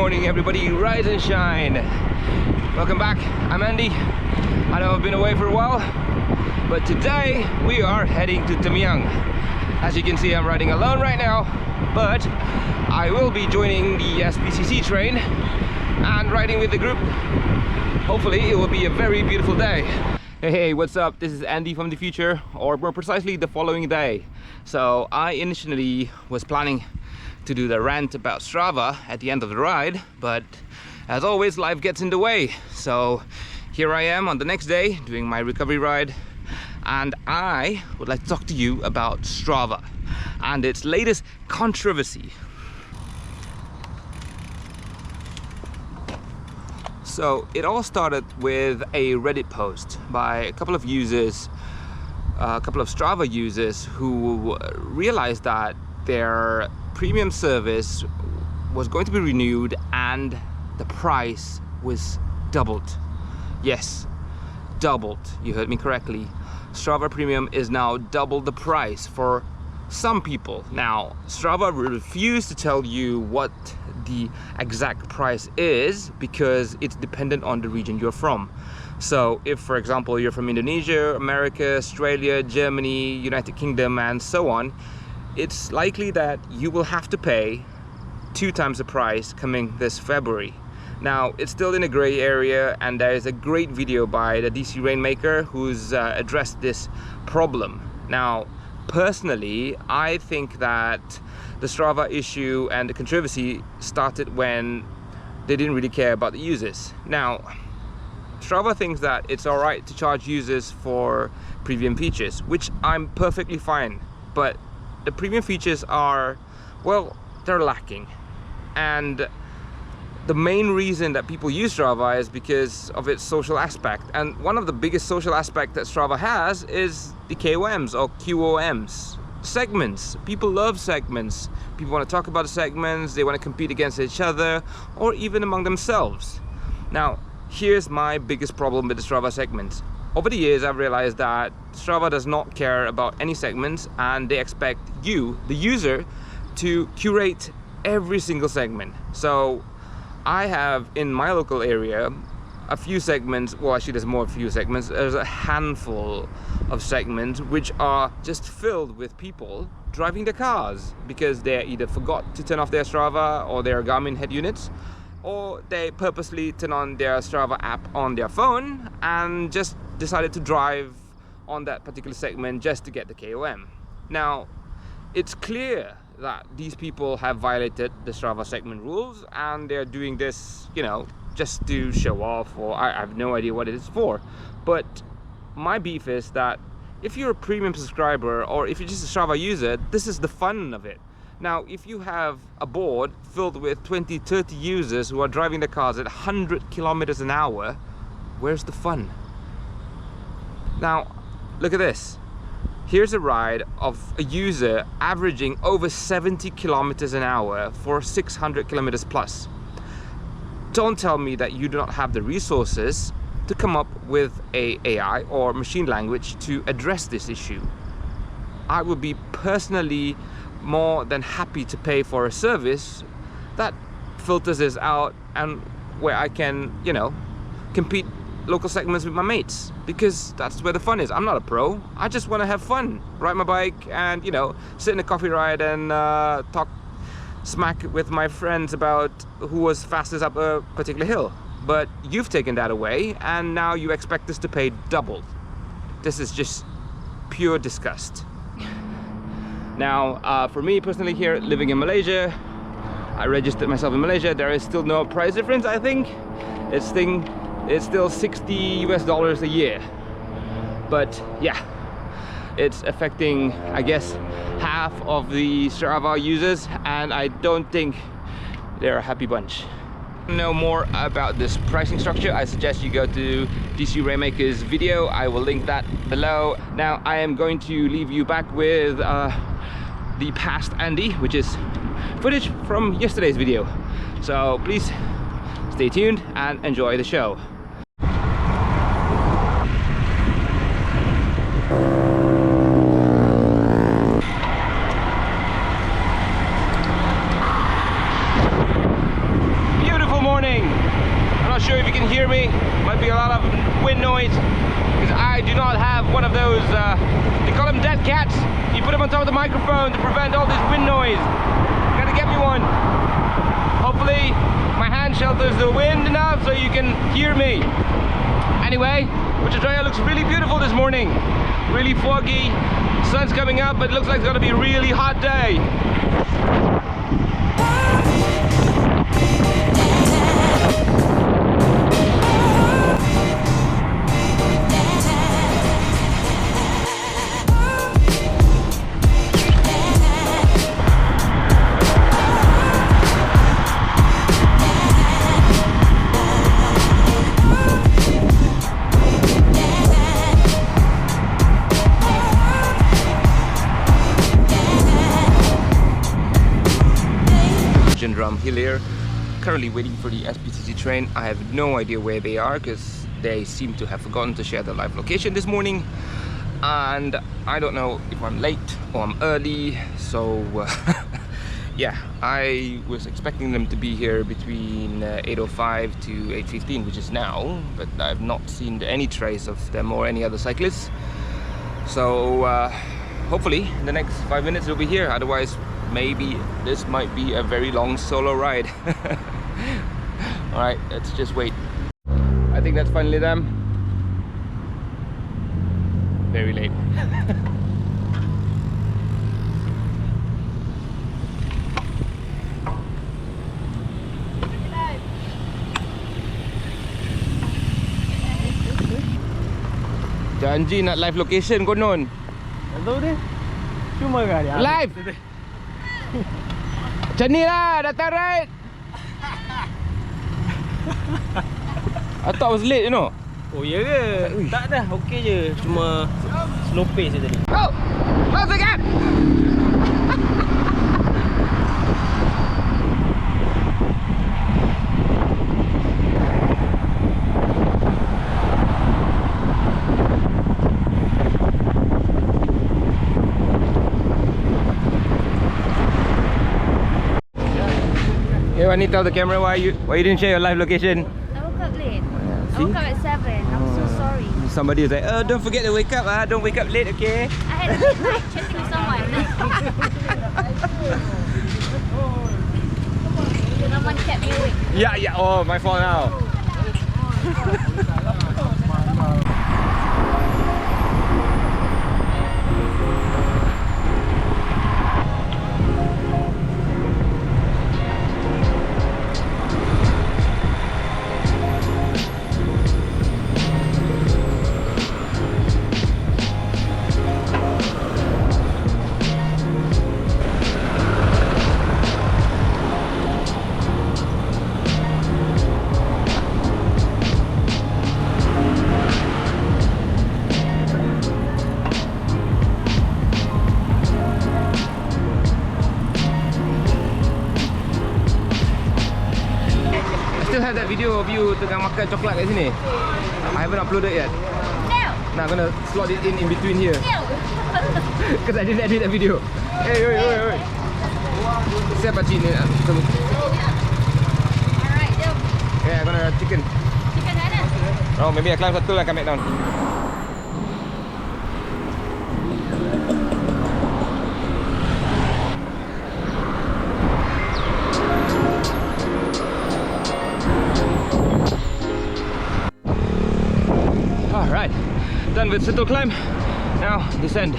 morning everybody, rise and shine. Welcome back, I'm Andy. I know I've been away for a while, but today we are heading to Tamiang. As you can see, I'm riding alone right now, but I will be joining the SPCC train and riding with the group. Hopefully it will be a very beautiful day. Hey, what's up? This is Andy from the future, or more precisely the following day. So I initially was planning to do the rant about Strava at the end of the ride, but as always life gets in the way. So here I am on the next day doing my recovery ride, and I would like to talk to you about Strava and its latest controversy. So it all started with a Reddit post by a couple of users, a couple of Strava users who realized that their premium service was going to be renewed and the price was doubled. Yes, doubled. You heard me correctly. Strava Premium is now double the price for some people. Now, Strava refused to tell you what the exact price is because it's dependent on the region you're from. So if, for example, you're from Indonesia, America, Australia, Germany, United Kingdom, and so on, it's likely that you will have to pay 2 times the price coming this February. Now, it's still in a gray area, and there is a great video by the DC Rainmaker who's addressed this problem. Now, personally, I think that the Strava issue and the controversy started when they didn't really care about the users. Now, Strava thinks that it's alright to charge users for premium features, which I'm perfectly fine, but the premium features are, well, they're lacking. And the main reason that people use Strava is because of its social aspect. And one of the biggest social aspects that Strava has is the KOMs or QOMs. Segments. People love segments. People want to talk about the segments, they want to compete against each other, or even among themselves. Now, here's my biggest problem with the Strava segments. Over the years, I've realized that Strava does not care about any segments, and they expect you, the user, to curate every single segment. So I have in my local area a few segments, well actually there's more a few segments, there's a handful of segments which are just filled with people driving their cars because they either forgot to turn off their Strava or their Garmin head units, or they purposely turn on their Strava app on their phone and just decided to drive on that particular segment just to get the KOM. Now, it's clear that these people have violated the Strava segment rules, and they're doing this, you know, just to show off, or I have no idea what it is for. But my beef is that if you're a premium subscriber or if you're just a Strava user, this is the fun of it. Now, if you have a board filled with 20-30 users who are driving their cars at 100 kilometers an hour, where's the fun? Now, look at this. Here's a ride of a user averaging over 70 kilometers an hour for 600 kilometers plus. Don't tell me that you do not have the resources to come up with a AI or machine language to address this issue. I would be personally more than happy to pay for a service that filters this out and where I can, you know, compete local segments with my mates, because that's where the fun is. I'm not a pro. I just want to have fun, ride my bike and, you know, sit in a coffee ride and talk smack with my friends about who was fastest up a particular hill. But you've taken that away, and now you expect us to pay double. This is just pure disgust. Now, for me personally here, living in Malaysia, I registered myself in Malaysia. There is still no price difference, I think. It's still $60 a year. But yeah, it's affecting, I guess, half of the Strava users, and I don't think they're a happy bunch. To know more about this pricing structure, I suggest you go to DC Rainmaker's video. I will link that below. Now, I am going to leave you back with the past Andy, which is footage from yesterday's video. So please stay tuned and enjoy the show. Beautiful. I do not have one of those, they call them dead cats. You put them on top of the microphone to prevent all this wind noise. Gotta get me one. Hopefully my hand shelters the wind enough so you can hear me. Anyway, Putrajaya looks really beautiful this morning. Really foggy, sun's coming up, but it looks like it's gonna be a really hot day. I'm here currently waiting for the SPCC train. I have no idea where they are because they seem to have forgotten to share their live location this morning, and I don't know if I'm late or I'm early, so yeah, I was expecting them to be here between 8:05 to 8:15, which is now, but I've not seen any trace of them or any other cyclists. So hopefully in the next 5 minutes they'll be here, otherwise maybe this might be a very long solo ride. Alright, let's just wait. I think that's finally them. Very late. Janji nak live location konon. Tahu dia. Cuma kah dia? Live. Macam ni lah, datang ride. I thought I was late, you know. Oh ya ke? Tak dah, okey je. Cuma slow pace je tadi. Oh! Close the gap! Hey, I need to tell the camera why you didn't share your live location. I woke up late. I See? woke up at 7. I'm so sorry. Somebody was like, oh, don't forget to wake up, don't wake up late, okay? I had a late night chatting with someone. Someone kept me awake. Yeah, oh, my fault now. Still have that video of you tengah makan coklat kat sini. I haven't uploaded yet. No! Now I'm gonna slot it in between here. No! Because I didn't edit that video. Hey, oi. Siapa cini? Alright, jom. Yeah, I'm gonna chicken. Chicken mana? Oh, maybe I climb satu lah, come back down. Alright, done with Situl climb. Now descend.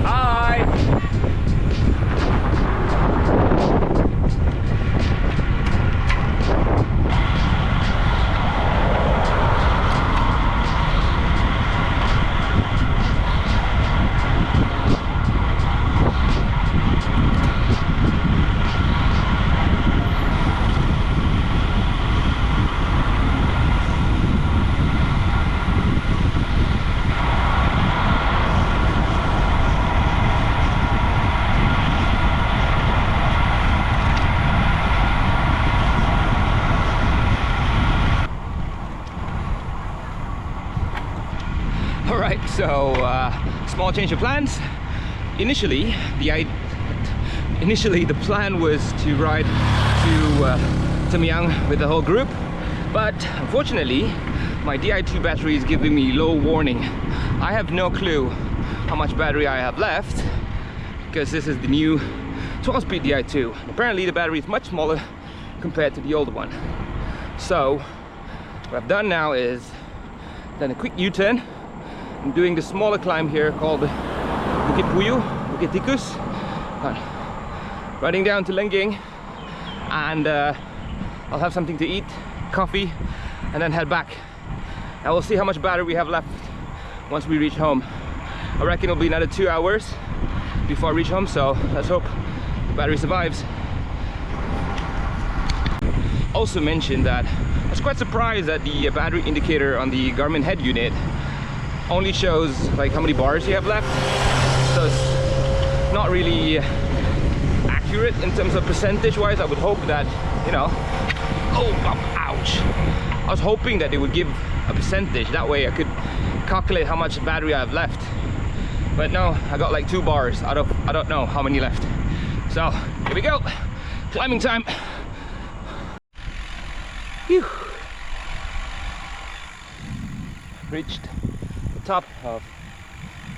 Hi! Alright, so small change of plans. Initially, the plan was to ride to Myang with the whole group, But unfortunately, my Di2 battery is giving me low warning. I have no clue how much battery I have left, because this is the new 12-speed Di2. Apparently the battery is much smaller compared to the older one. So what I've done now is done a quick U-turn. I'm doing the smaller climb here called Bukit Puyu, Bukit Tikus. Riding down to Lenggeng, and I'll have something to eat, coffee, and then head back. And we'll see how much battery we have left once we reach home. I reckon it'll be another 2 hours before I reach home, so let's hope the battery survives. Also mentioned that I was quite surprised that the battery indicator on the Garmin head unit only shows like how many bars you have left, so it's not really accurate in terms of percentage wise. I would hope that, you know, ouch, I was hoping that it would give a percentage, that way I could calculate how much battery I have left. But no, I got like 2 bars out of I don't know how many left. So here we go, climbing time. Whew. Reached the top of,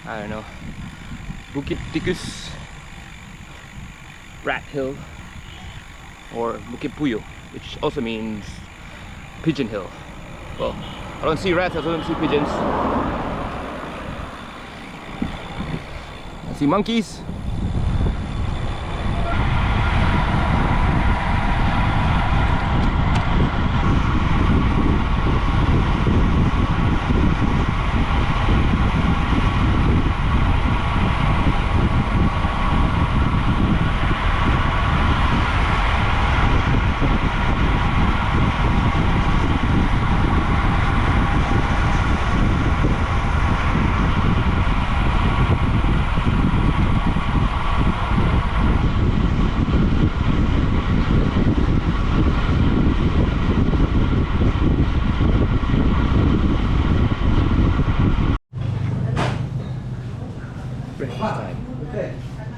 I don't know, Bukit Tikus Rat Hill, or Bukit Puyu, which also means Pigeon Hill. Well, I don't see rats, I don't see pigeons. I see monkeys.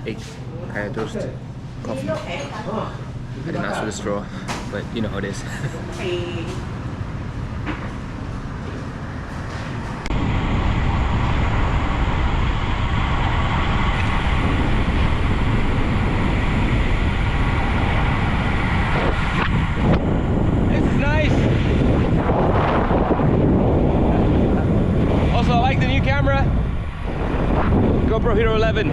Eggs, kaya toast, coffee. I didn't ask for the straw, but you know how it is. This is nice. Also, I like the new camera, GoPro Hero 11.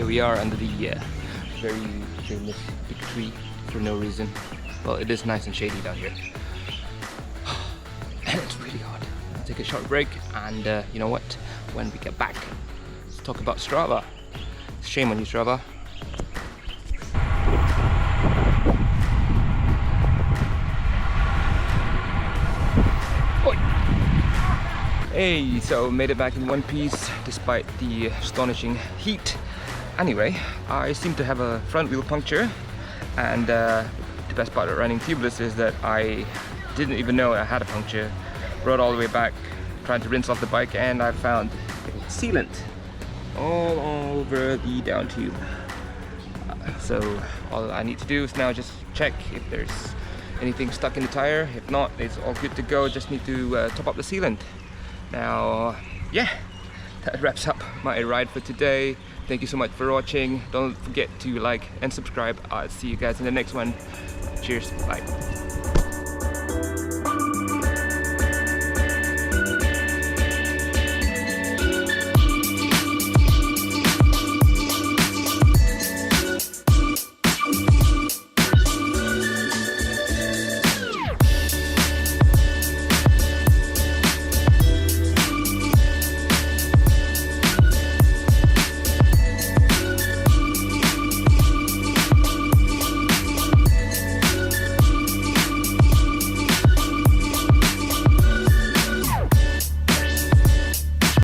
We are under the very famous big tree for no reason. Well, it is nice and shady down here. And it's really hot. I'll take a short break, and you know what? When we get back, let's talk about Strava. Shame on you, Strava. Oi. Hey, so made it back in one piece despite the astonishing heat. Anyway, I seem to have a front wheel puncture, and the best part of running tubeless is that I didn't even know I had a puncture. Rode all the way back trying to rinse off the bike, and I found sealant all over the down tube. So all I need to do is now just check if there's anything stuck in the tire. If not, it's all good to go. Just need to top up the sealant. Now, yeah, that wraps up my ride for today. Thank you so much for watching. Don't forget to like and subscribe. I'll see you guys in the next one. Cheers, bye.